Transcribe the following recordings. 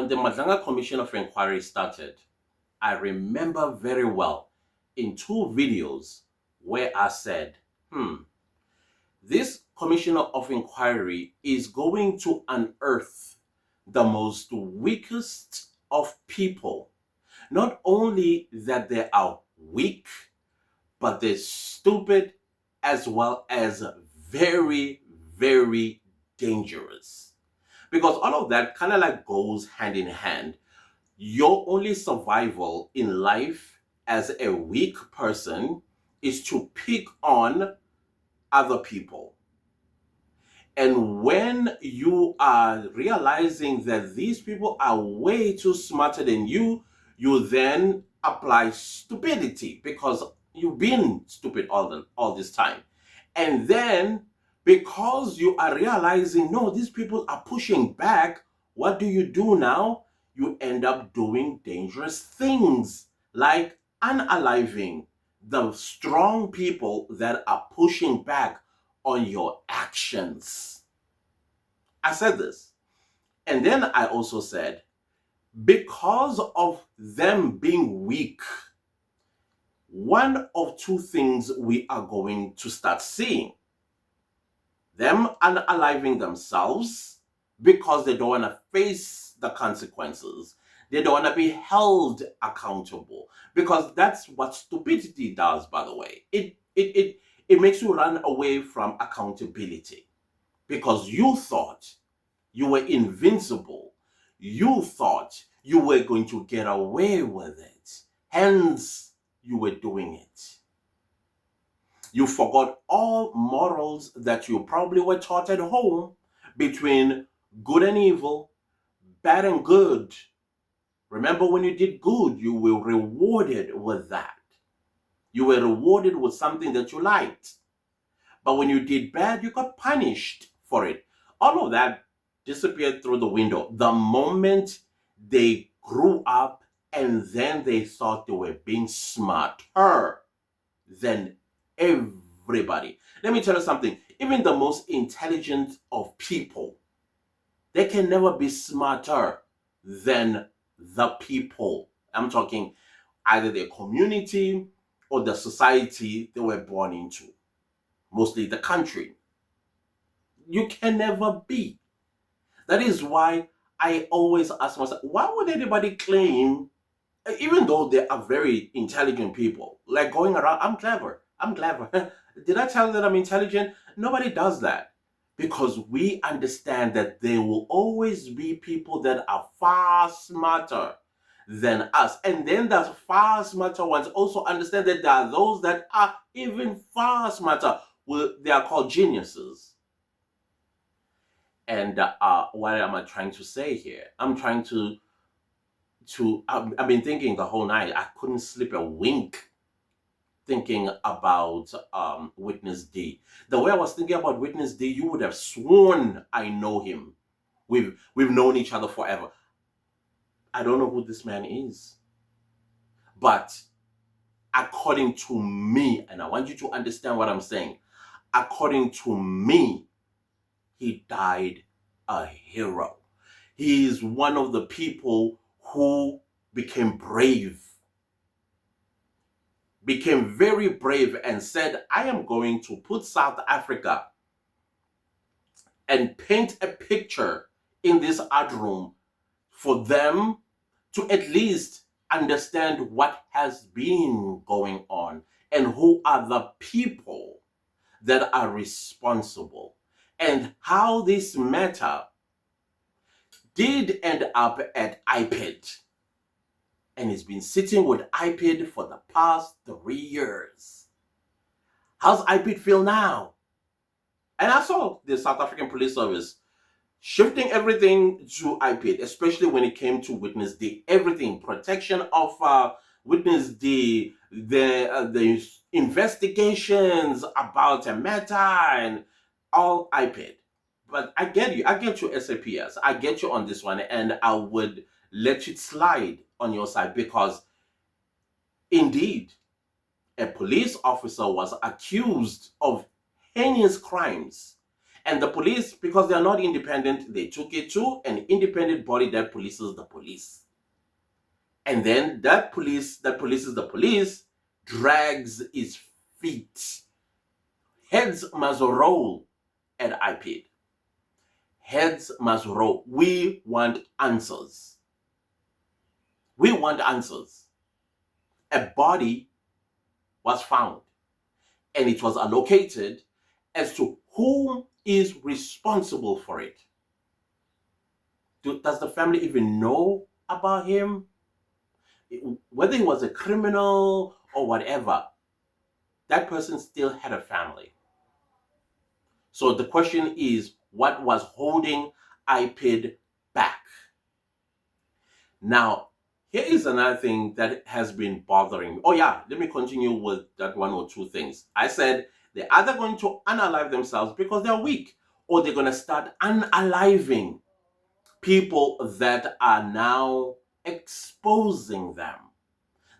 when the Madlanga Commission of Inquiry started, I remember very well in 2 videos where I said, this Commission of Inquiry is going to unearth the most weakest of people. Not only that they are weak, but they're stupid as well as very, very dangerous. Because all of that kind of like goes hand in hand. Your only survival in life as a weak person is to pick on other people. And when you are realizing that these people are way too smarter than you then apply stupidity because you've been stupid all this time. And then because you are realizing, no, these people are pushing back, what do you do now? You end up doing dangerous things like unaliving the strong people that are pushing back on your actions. I said this. And then I also said, because of them being weak, one of 2 things we are going to start seeing. Them unaliving themselves because they don't want to face the consequences. They don't want to be held accountable, because that's what stupidity does, by the way. It makes you run away from accountability because you thought you were invincible. You thought you were going to get away with it. Hence, you were doing it. You forgot all morals that you probably were taught at home between good and evil, bad and good. Remember, when you did good, you were rewarded with that. You were rewarded with something that you liked. But when you did bad, you got punished for it. All of that disappeared through the window the moment they grew up, and then they thought they were being smarter than everybody. Let me tell you something. Even the most intelligent of people, they can never be smarter than the people. I'm talking either their community or the society they were born into, mostly the country. You can never be. That is why I always ask myself, why would anybody claim, even though they are very intelligent people, like going around, I'm clever. Did I tell you that I'm intelligent? Nobody does that. Because we understand that there will always be people that are far smarter than us. And then the far smarter ones also understand that there are those that are even far smarter. Well, they are called geniuses. And what am I trying to say here? I'm trying to I've been thinking the whole night. I couldn't sleep a wink thinking about Witness D. The way I was thinking about Witness D, you would have sworn I know him. We've known each other forever. I don't know who this man is. But according to me, and I want you to understand what I'm saying, according to me, he died a hero. He is one of the people who became brave, became very brave, and said, I am going to put South Africa and paint a picture in this art room for them to at least understand what has been going on and who are the people that are responsible, and how this matter did end up at IPID. And he's been sitting with IPID for the past 3 years. How's IPID feel now? And I saw the South African Police Service shifting everything to IPID, especially when it came to Witness D. Everything, protection of Witness D, the investigations about a matter, and all IPID. But I get you. I get you, SAPS. I get you on this one, and I would let it slide on your side because, indeed, a police officer was accused of heinous crimes, And the police, because they are not independent, they took it to an independent body that polices the police. And then that police that polices the police drags its feet. Heads must roll at IPID. Heads must roll. We want answers. We want answers. A body was found and it was allocated as to who is responsible for it. Does the family even know about him? Whether he was a criminal or whatever, that person still had a family. So the question is, what was holding IPID back? Now, here is another thing that has been bothering me. Oh yeah, let me continue with that one or two things. I said they're either going to unalive themselves because they're weak, or they're going to start unaliving people that are now exposing them.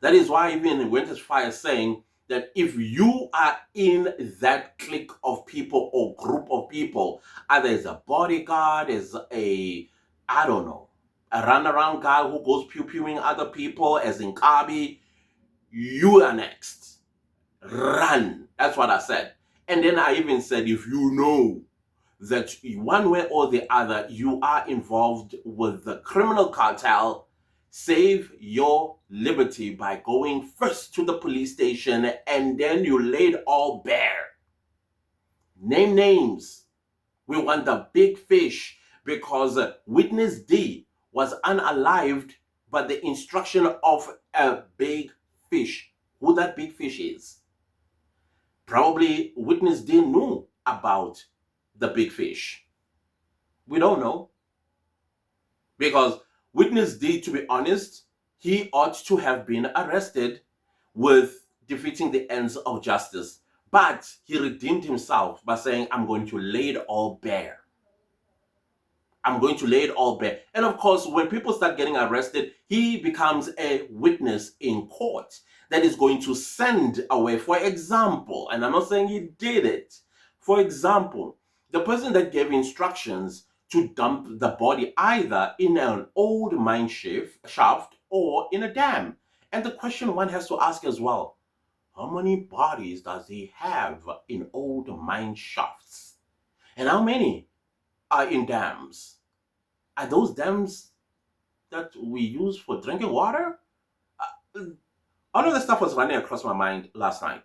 That is why I even went as far as saying that if you are in that clique of people or group of people, either as a bodyguard, as a, I don't know, a runaround guy who goes pew-pewing other people, as in Kabi, you are next. Run. That's what I said. And then I even said, if you know that one way or the other you are involved with the criminal cartel, save your liberty by going first to the police station and then you laid all bare. Name names. We want the big fish because witness D was unalived by the instruction of a big fish. Who that big fish is? Probably witness D knew about the big fish. We don't know. Because witness D, to be honest, he ought to have been arrested with defeating the ends of justice. But he redeemed himself by saying, I'm going to lay it all bare. I'm going to lay it all bare. And of course, when people start getting arrested, he becomes a witness in court that is going to send away, for example, and I'm not saying he did it. For example, the person that gave instructions to dump the body either in an old mine shaft or in a dam. And the question one has to ask as well, how many bodies does he have in old mine shafts? And how many are in dams? Are those dams that we use for drinking water? All of the stuff was running across my mind last night.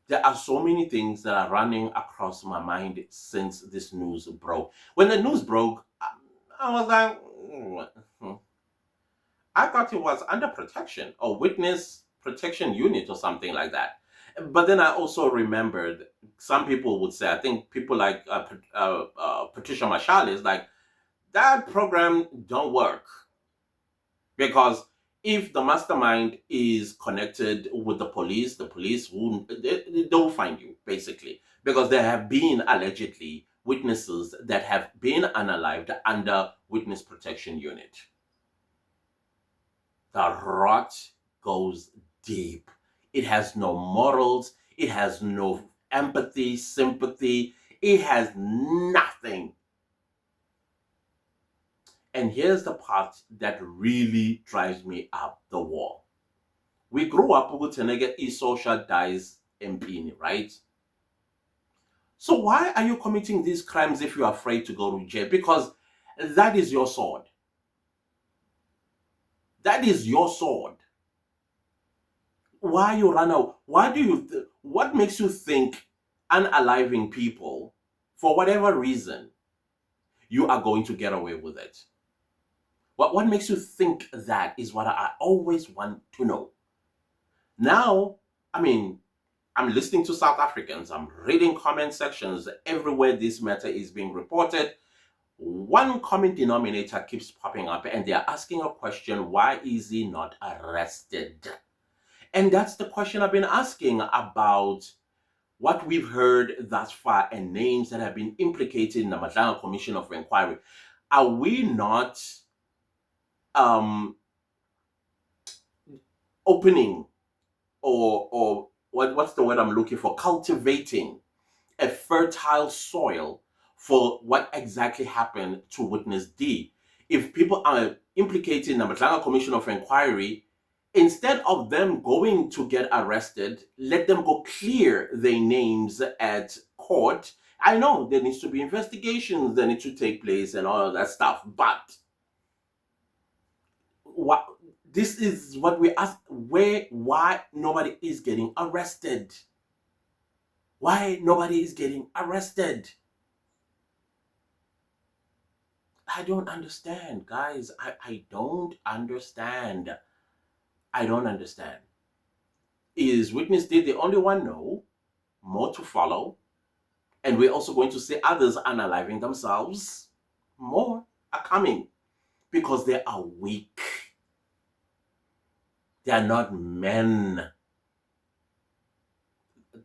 There are so many things that are running across my mind since this news broke. When the news broke, I was like, I thought it was under protection or witness protection unit or something like that. But then I also remembered some people would say, I think people like Patricia Marshall is like, that program don't work. Because if the mastermind is connected with the police they'll find you, basically. Because there have been allegedly witnesses that have been unalived under witness protection unit. The rot goes deep. It has no morals. It has no empathy, sympathy. It has nothing. And here's the part that really drives me up the wall. We grew up with Tenege e-social dies empini, right? So why are you committing these crimes if you're afraid to go to jail? Because that is your sword. That is your sword. Why you run out? What makes you think unaliving people, for whatever reason, you are going to get away with it? What makes you think that is what I always want to know. Now, I mean, I'm listening to South Africans, I'm reading comment sections everywhere this matter is being reported. One common denominator keeps popping up and they're asking a question, why is he not arrested? And that's the question I've been asking about what we've heard thus far and names that have been implicated in the Madlanga Commission of Inquiry. Are we not opening or what's the word I'm looking for? Cultivating a fertile soil for what exactly happened to witness D. If people are implicating the Matlanga Commission of Inquiry, instead of them going to get arrested, let them go clear their names at court. I know there needs to be investigations that need to take place and all of that stuff, but what this is what we ask: why nobody is getting arrested? Why nobody is getting arrested? I don't understand, guys. I don't understand. I don't understand. Is Witness D the only one? No. More to follow. And we're also going to see others unaliving themselves. More are coming because they are weak. They are not men.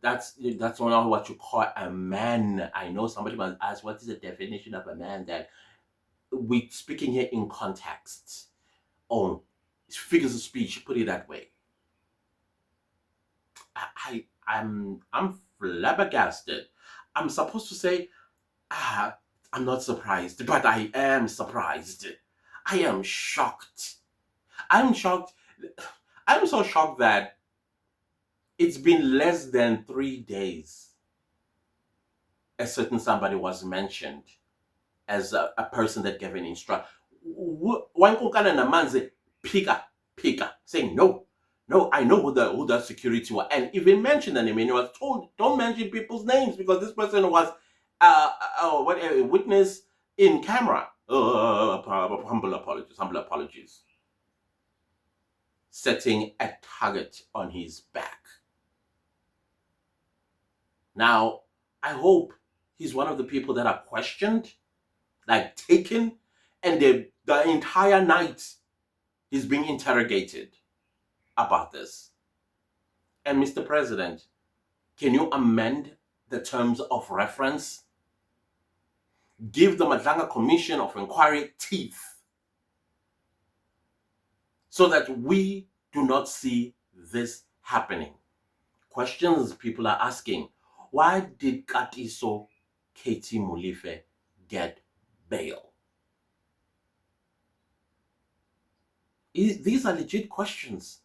That's not what you call a man. I know somebody must ask, what is the definition of a man? That we're speaking here in context. Oh, figures of speech, put it that way. I'm flabbergasted. I'm supposed to say, I'm not surprised, but I am surprised. I am shocked. I'm shocked. I'm so shocked that it's been less than 3 days. A certain somebody was mentioned as a person that gave an instruction. Wankokana namanze pika, saying no, I know who the security was, and even mentioned the name. And he was told, don't mention people's names because this person was a witness in camera. Humble apologies. Setting a target on his back. Now, I hope he's one of the people that are questioned, like taken, and the entire night he's being interrogated about this. And Mr. President, can you amend the terms of reference? Give the Matlanga Commission of Inquiry teeth so that we do not see this happening. Questions people are asking: why did Katiso Katie Mulife get bail? These are legit questions.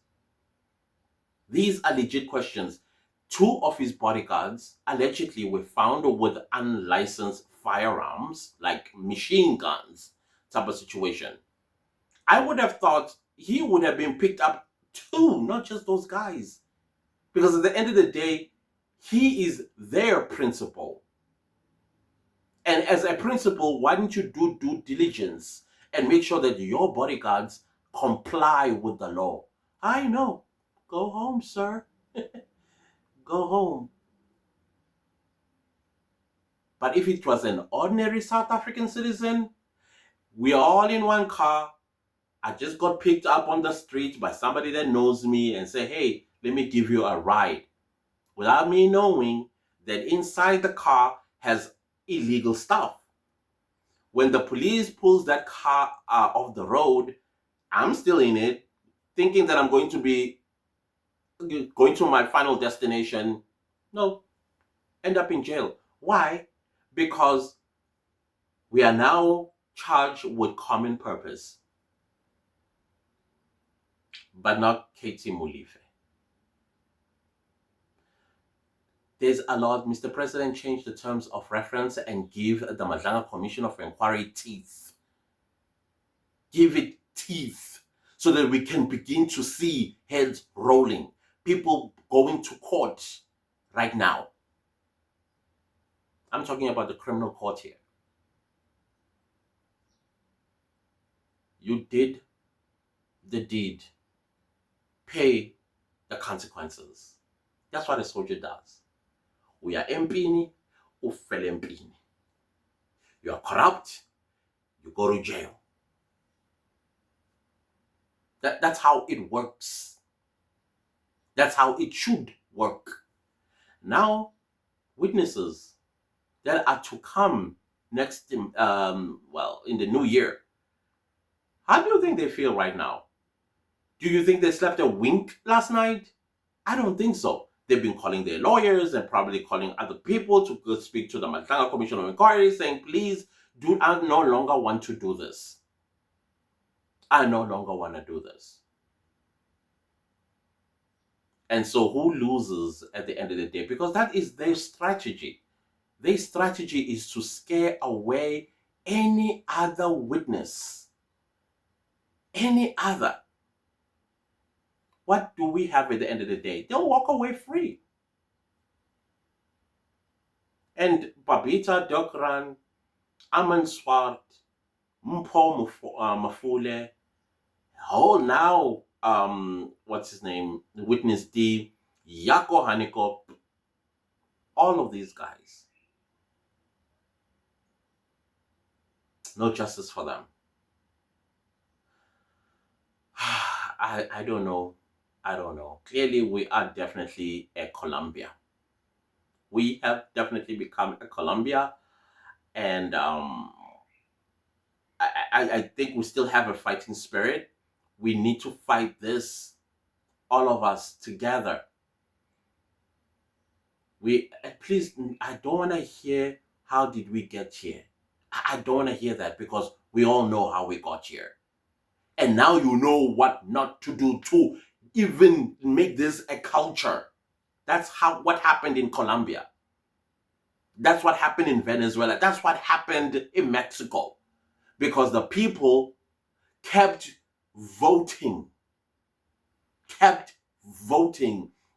These are legit questions. 2 of his bodyguards allegedly were found with unlicensed firearms, like machine guns type of situation. I would have thought he would have been picked up too, not just those guys. Because at the end of the day, he is their principal. And as a principal, why don't you do due diligence and make sure that your bodyguards comply with the law? I know. Go home, sir. Go home. But if it was an ordinary South African citizen, we're all in one car. I just got picked up on the street by somebody that knows me and say, hey, let me give you a ride. Without me knowing that inside the car has illegal stuff. When the police pulls that car off the road, I'm still in it, thinking that I'm going to be going to my final destination. No, end up in jail. Why? Because we are now charged with common purpose, but not Katie Mulife. There's a lot. Mr. President, change the terms of reference and give the Matlanga Commission of Inquiry teeth. Give it teeth so that we can begin to see heads rolling, people going to court right now. I'm talking about the criminal court here. You did the deed. Pay the consequences. That's what a soldier does. We are empini, ufele empini. You are corrupt, you go to jail. That's how it works. That's how it should work. Now, witnesses that are to come next, in the new year, how do you think they feel right now? Do you think they slept a wink last night? I don't think so. They've been calling their lawyers and probably calling other people to go speak to the Malanga Commission of Inquiry saying, please, I no longer want to do this. I no longer want to do this. And so who loses at the end of the day? Because that is their strategy. Their strategy is to scare away any other witness. Any other. What do we have at the end of the day? They'll walk away free. And Babita Dokran, Aman Swart, Mpo Mafule, now, what's his name? Witness D, Yako Haniko, all of these guys. No justice for them. I don't know. I don't know. Clearly, we are definitely a Colombia. We have definitely become a Colombia. And I think we still have a fighting spirit. We need to fight this, all of us together. Please, I don't want to hear how did we get here. I don't want to hear that, because we all know how we got here. And now you know what not to do to even make this a culture. That's what happened in Colombia. That's what happened in Venezuela. That's what happened in Mexico. Because the people kept voting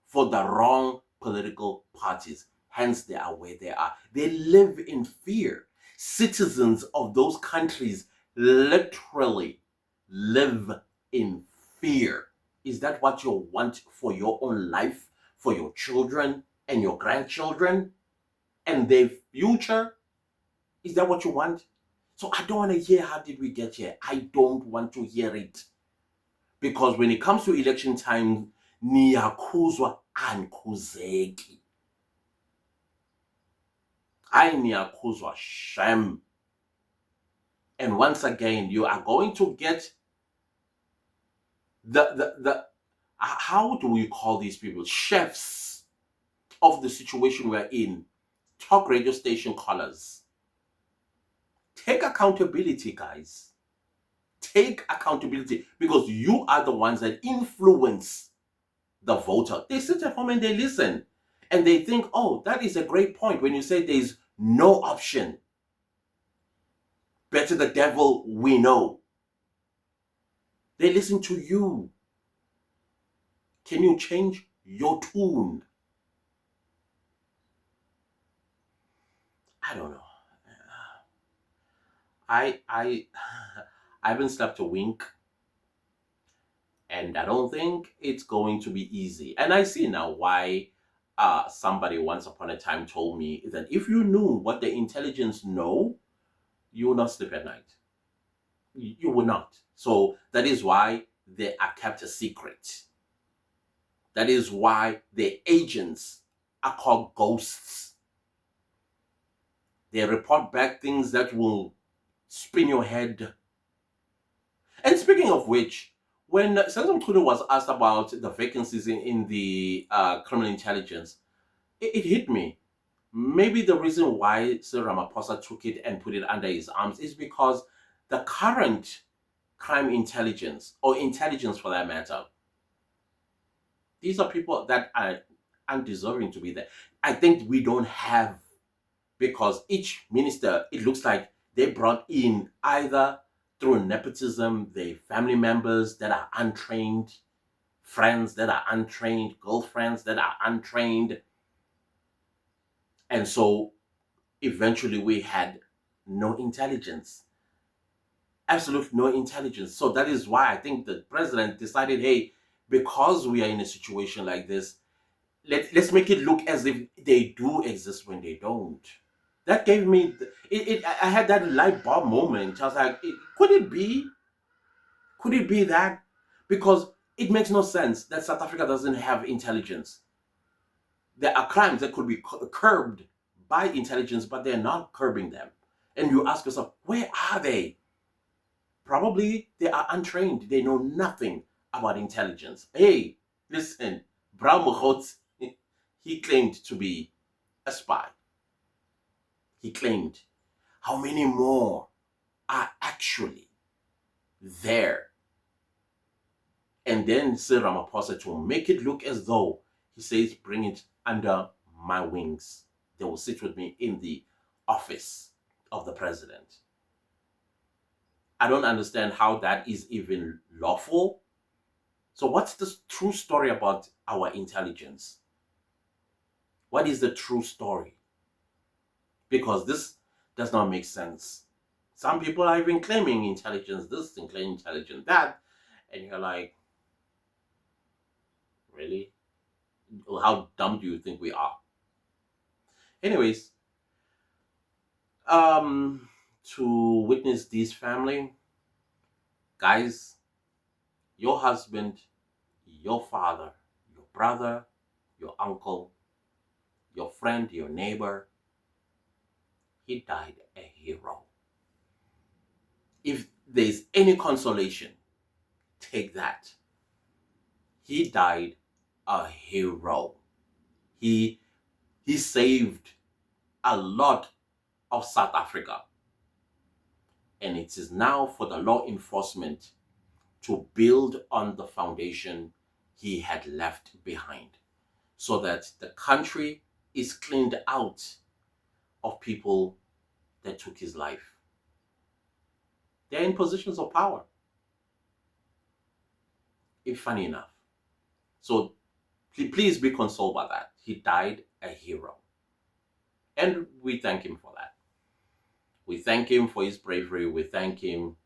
for the wrong political parties. Hence, they are where they are. They live in fear. Citizens of those countries literally live in fear. Is that what you want for your own life, for your children and your grandchildren and their future? Is that what you want? So I don't want to hear how did we get here. I don't want to hear it. Because when it comes to election time, niyakuzwa ankuzeki. Niyakuzwa shem. And once again, you are going to get the how do we call these people? Chefs of the situation we're in. Talk radio station callers. Take accountability, guys. Take accountability, because you are the ones that influence the voter. They sit at home and they listen. And they think, oh, that is a great point when you say there's no option. Better the devil we know. They listen to you. Can you change your tune? I don't know. I haven't slept a wink, and I don't think it's going to be easy. And I see now why somebody once upon a time told me that if you knew what the intelligence know, you will not sleep at night. You will not. So that is why they are kept a secret. That is why the agents are called ghosts. They report back things that will spin your head. And speaking of which, when Senator Mkhulu was asked about the vacancies in the criminal intelligence, it hit me. Maybe the reason why Sir Ramaphosa took it and put it under his arms is because the current crime intelligence, or intelligence for that matter, these are people that are undeserving to be there. I think we don't have, because each minister, it looks like they brought in either through nepotism, their family members that are untrained, friends that are untrained, girlfriends that are untrained. And so eventually we had no intelligence. Absolutely no intelligence. So that is why I think the president decided, hey, because we are in a situation like this, let's make it look as if they do exist when they don't. That gave me, I had that light bulb moment. I was like, could it be? Could it be that? Because it makes no sense that South Africa doesn't have intelligence. There are crimes that could be curbed by intelligence, but they're not curbing them. And you ask yourself, where are they? Probably they are untrained. They know nothing about intelligence. Hey, listen, Brown Mukhotsi, he claimed to be a spy. He claimed. How many more are actually there? And then Sir Ramaphosa, to make it look as though he says, bring it under my wings. They will sit with me in the office of the president. I don't understand how that is even lawful. So what's the true story about our intelligence? What is the true story? Because this does not make sense. Some people are even claiming intelligence this and claiming intelligence that. And you're like, really? How dumb do you think we are? Anyways, to witness this family, guys, your husband, your father, your brother, your uncle, your friend, your neighbor, he died a hero. If there's any consolation, take that. He died a hero. He saved a lot of South Africa. And it is now for the law enforcement to build on the foundation he had left behind, so that the country is cleaned out of people that took his life. They're in positions of power, if funny enough. So please be consoled by that. He died a hero. And we thank him for that. We thank him for his bravery. We thank him.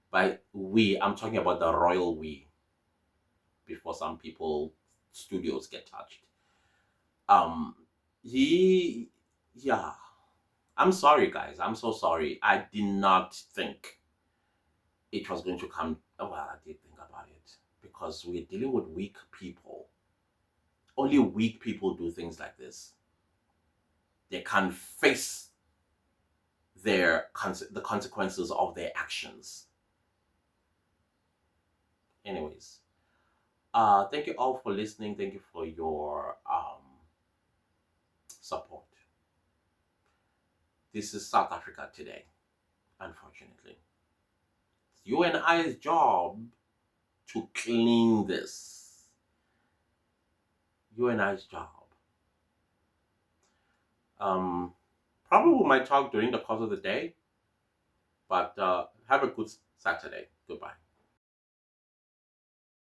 By we, I'm talking about the royal we, before some people, studios get touched. He, yeah. I'm sorry, guys. I'm so sorry. I did not think it was going to come. Well, I did think about it, because we're dealing with weak people. Only weak people do things like this. They can't face the consequences of their actions. Anyways, thank you all for listening. Thank you for your support. This is South Africa today, unfortunately. It's you and I's job to clean this. You and I's job. Probably we might talk during the course of the day, but have a good Saturday. Goodbye.